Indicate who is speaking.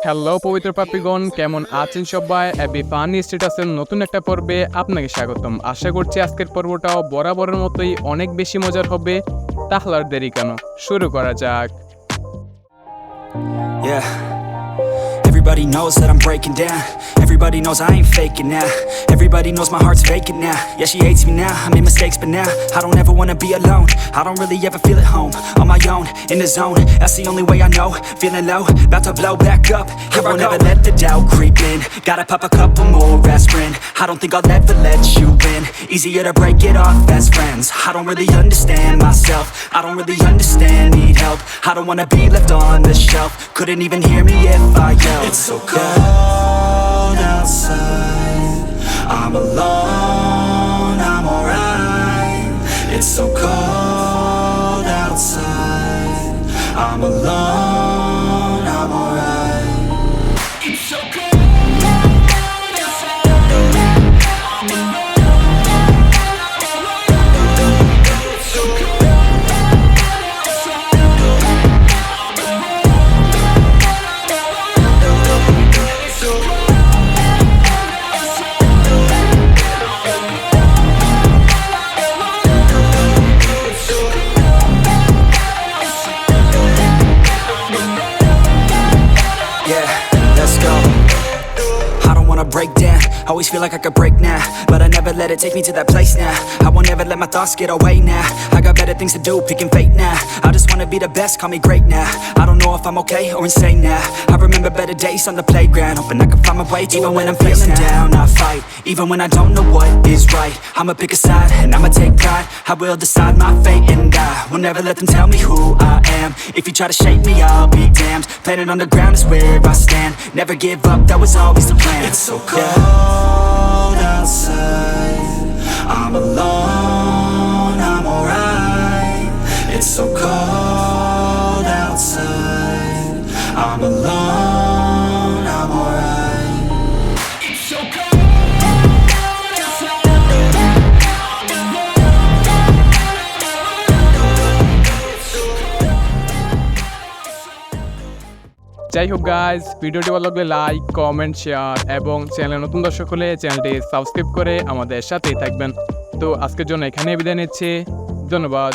Speaker 1: Hello পবিত্র পাপিগণ, কেমন আছেন সবাই? এবি ফানি স্ট্যাটাসের নতুন একটা পর্বে আপনাকে স্বাগতম। আশা করছি আজকের পর্বটাও বরাবরের মতোই অনেক বেশি মজার হবে। তাহলে আর দেরি কেন, শুরু করা যাক।
Speaker 2: Yeah. Everybody knows that I'm breaking down. Everybody knows I ain't faking now. Everybody knows my heart's vacant now. Yeah, she hates me now, I made mistakes but now I don't ever wanna be alone. I don't really ever feel at home. On my own, in the zone, that's the only way I know. Feeling low, about to blow back up. Here I won't ever let the doubt creep in. Gotta pop a couple more aspirin. I don't think I'll ever let you in. Easier to break it off best friends. I don't really understand myself. I don't really understand, need help. I don't wanna be left on the shelf. Couldn't even hear me if I yelled. It's so cold outside, I'm alone, I'm alright. It's so cold outside, I'm alone, I'm alright. It's so cold outside, I'm alone, it's so cold outside, yeah, let's go. I don't wanna break down, always feel like I could break now, but I never let it take me to that place now. I won't ever let my thoughts get away now. I got better things to do, picking fate now. I just wanna be the best, call me great now. I don't know if I'm okay or insane now. I remember better days on the playground, hoping I can find my way to even when I'm feeling down. I fight, even when I don't know what is right. I'ma pick a side, and I'ma take pride. I will decide my fate, and I will never let them tell me who I am. If you try to shake me, I'll be damned. Planet on the ground is where I stand. Never give up, that was always the plan. It's so cold outside, I'm alone, I'm alright. It's so cold outside, I'm alone, I'm alright. It's so cold outside, I'm
Speaker 1: যাই হোক guys, ভিডিওটি ভালো লাগলে like, comment, share এবং চ্যানেলে নতুন দর্শক হলে চ্যানেলটি সাবস্ক্রাইব করে আমাদের সাথেই থাকবেন। তো আজকের জন্য এখানে বিদায় নিচ্ছি, ধন্যবাদ।